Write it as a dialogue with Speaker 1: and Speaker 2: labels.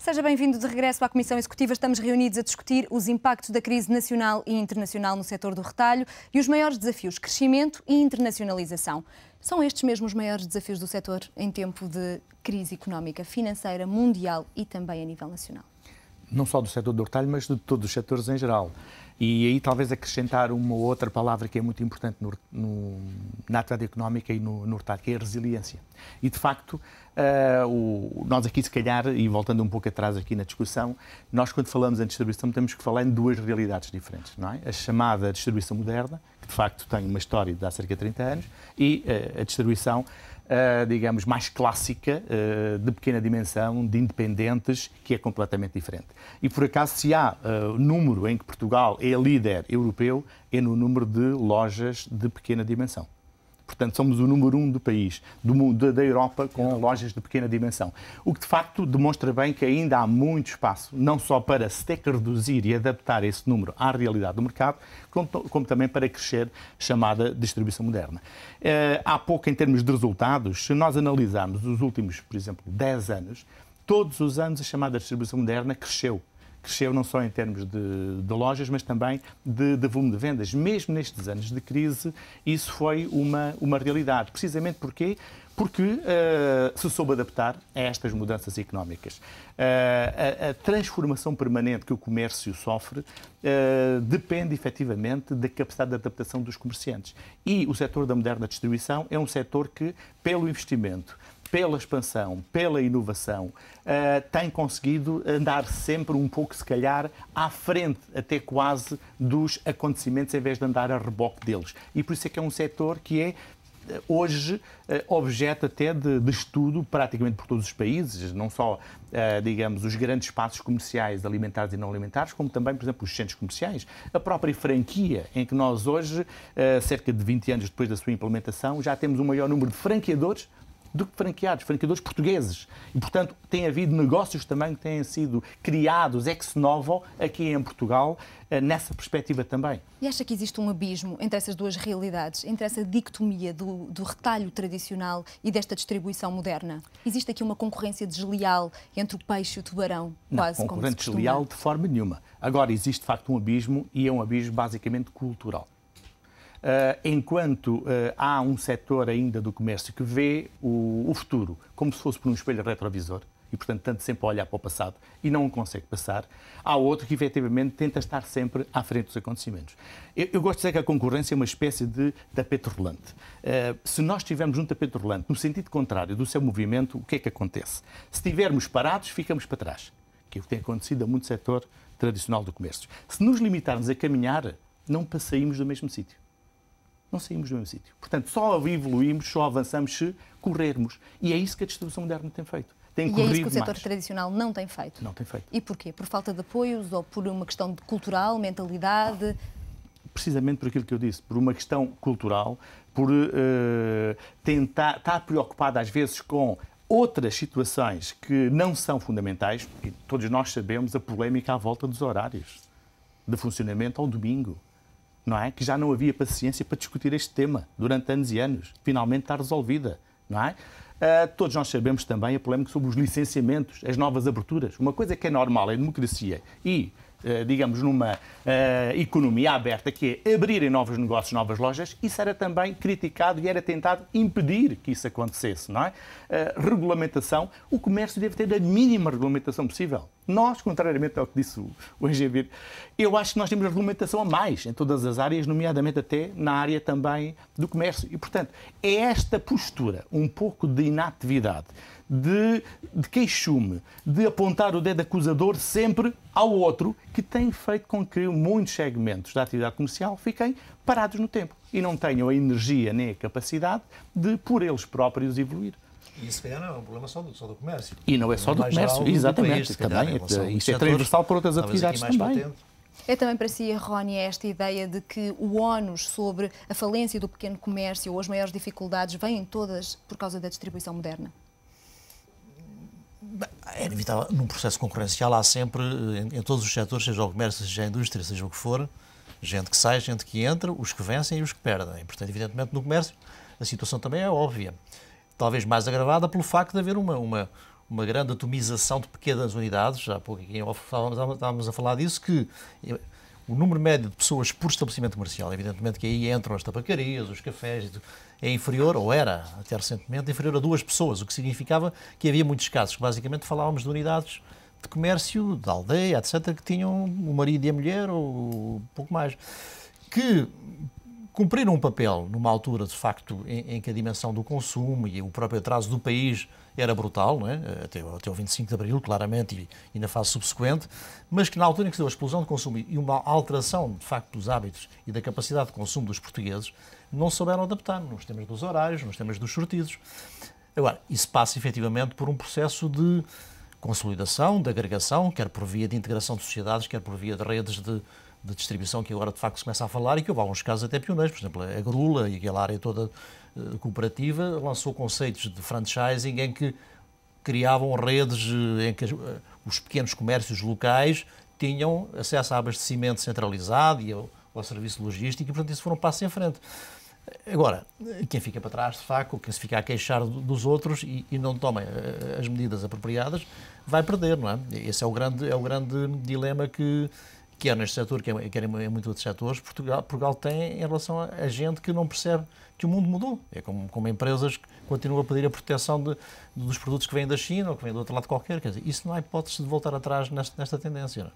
Speaker 1: Seja bem-vindo de regresso à Comissão Executiva. Estamos reunidos a discutir os impactos da crise nacional e internacional no setor do retalho e os maiores desafios, crescimento e internacionalização. São estes mesmo os maiores desafios do setor em tempo de crise económica, financeira, mundial e também a nível nacional?
Speaker 2: Não só do setor do retalho, mas de todos os setores em geral. E aí talvez acrescentar uma outra palavra que é muito importante na atividade económica e no retalho, que é a resiliência. E, de facto, nós aqui, se calhar, e voltando um pouco atrás aqui na discussão, nós, quando falamos em distribuição, temos que falar em duas realidades diferentes, não é? A chamada distribuição moderna, que, de facto, tem uma história de há cerca de 30 anos, e a distribuição digamos, mais clássica, de pequena dimensão, de independentes, que é completamente diferente. E, por acaso, se há número em que Portugal é líder europeu, é no número de lojas de pequena dimensão. Portanto, somos o número 1 do país, da Europa, com lojas de pequena dimensão. O que, de facto, demonstra bem que ainda há muito espaço, não só para se ter que reduzir e adaptar esse número à realidade do mercado, como também para crescer, chamada distribuição moderna. Há pouco, em termos de resultados, se nós analisarmos os últimos, por exemplo, 10 anos, todos os anos a chamada distribuição moderna cresceu. Cresceu não só em termos de lojas, mas também de volume de vendas. Mesmo nestes anos de crise, isso foi uma realidade. Precisamente porque se soube adaptar a estas mudanças económicas. A transformação permanente que o comércio sofre depende, efetivamente, da capacidade de adaptação dos comerciantes. E o setor da moderna distribuição é um setor que, pelo investimento, pela expansão, pela inovação, tem conseguido andar sempre um pouco, se calhar, à frente, até quase, dos acontecimentos, em vez de andar a reboque deles. E por isso é que é um setor que é, hoje, objeto até de estudo praticamente por todos os países, não só, digamos, os grandes espaços comerciais alimentares e não alimentares, como também, por exemplo, os centros comerciais. A própria franquia, em que nós hoje, cerca de 20 anos depois da sua implementação, já temos um maior número de franqueadores do que franqueadores portugueses. E, portanto, tem havido negócios também que têm sido criados ex novo aqui em Portugal, nessa perspectiva também.
Speaker 1: E acha que existe um abismo entre essas duas realidades, entre essa dicotomia do retalho tradicional e desta distribuição moderna? Existe aqui uma concorrência desleal entre o peixe e o tubarão? Quase,
Speaker 2: não, concorrente desleal de forma nenhuma. Agora, existe de facto um abismo, e é um abismo basicamente cultural. Enquanto há um setor ainda do comércio que vê o futuro como se fosse por um espelho retrovisor e, portanto, tanto sempre a olhar para o passado e não o consegue passar, há outro que, efetivamente, tenta estar sempre à frente dos acontecimentos. Eu gosto de dizer que a concorrência é uma espécie de tapete rolante. Se nós estivermos num tapete rolante no sentido contrário do seu movimento, o que é que acontece? Se estivermos parados, ficamos para trás, que é o que tem acontecido a muito setor tradicional do comércio. Se nos limitarmos a caminhar, não saímos do mesmo sítio. Não saímos do mesmo sítio. Portanto, só evoluímos, só avançamos se corrermos. E é isso que a distribuição moderna tem feito. Tem corrido mais.
Speaker 1: E é isso que o setor tradicional não tem feito?
Speaker 2: Não tem feito.
Speaker 1: E porquê? Por falta de apoios ou por uma questão cultural, mentalidade?
Speaker 2: Precisamente por aquilo que eu disse, por uma questão cultural, por estar preocupada às vezes com outras situações que não são fundamentais. E todos nós sabemos a polémica à volta dos horários de funcionamento ao domingo. Não é? Que já não havia paciência para discutir este tema durante anos e anos. Finalmente está resolvida. Não é? Todos nós sabemos também a polémica sobre os licenciamentos, as novas aberturas. Uma coisa que é normal em democracia e, digamos, numa economia aberta, que é abrirem novos negócios, novas lojas, isso era também criticado e era tentado impedir que isso acontecesse, não é? Regulamentação, o comércio deve ter a mínima regulamentação possível. Nós, contrariamente ao que disse o engenheiro, eu acho que nós temos a regulamentação a mais em todas as áreas, nomeadamente até na área também do comércio. E, portanto, é esta postura, um pouco de inatividade, de queixume, de apontar o dedo acusador sempre ao outro, que tem feito com que muitos segmentos da atividade comercial fiquem parados no tempo e não tenham a energia nem a capacidade de, por eles próprios, evoluir.
Speaker 3: E isso, se calhar, não é um problema só do comércio.
Speaker 2: E não é só do comércio, exatamente. Também, isto é transversal para outras atividades também.
Speaker 1: É também para si, Rony, esta ideia de que o ónus sobre a falência do pequeno comércio ou as maiores dificuldades vêm todas por causa da distribuição moderna?
Speaker 3: É inevitável. Num processo concorrencial há sempre, em todos os setores, seja o comércio, seja a indústria, seja o que for, gente que sai, gente que entra, os que vencem e os que perdem. Portanto, evidentemente, no comércio a situação também é óbvia. Talvez mais agravada pelo facto de haver uma uma grande atomização de pequenas unidades, já há pouco aqui estávamos a falar disso, que o número médio de pessoas por estabelecimento comercial, evidentemente que aí entram as tabacarias, os cafés, é inferior, ou era até recentemente, inferior a 2 pessoas, o que significava que havia muitos casos, que basicamente falávamos de unidades de comércio, de aldeia, etc., que tinham o marido e a mulher, ou pouco mais, que cumpriram um papel numa altura, de facto, em que a dimensão do consumo e o próprio atraso do país era brutal, não é? até o 25 de Abril, claramente, e na fase subsequente, mas que na altura em que se deu a explosão de consumo e uma alteração, de facto, dos hábitos e da capacidade de consumo dos portugueses, não souberam adaptar nos temas dos horários, nos temas dos sortidos. Agora, isso passa efetivamente por um processo de consolidação, de agregação, quer por via de integração de sociedades, quer por via de redes de distribuição, que agora de facto se começa a falar e que houve alguns casos até pioneiros. Por exemplo, a Grula e aquela área toda cooperativa lançou conceitos de franchising em que criavam redes em que os pequenos comércios locais tinham acesso a abastecimento centralizado e ao serviço logístico e, portanto, isso foram passos em frente. Agora, quem fica para trás, de facto, quem se fica a queixar dos outros e não toma as medidas apropriadas, vai perder, não é? Esse é o grande dilema que quer neste setor, quer em muitos outros setores, Portugal tem em relação a gente que não percebe que o mundo mudou. É como empresas que continuam a pedir a proteção dos produtos que vêm da China ou que vêm do outro lado qualquer. Quer dizer, isso não há hipótese de voltar atrás nesta tendência. Não é?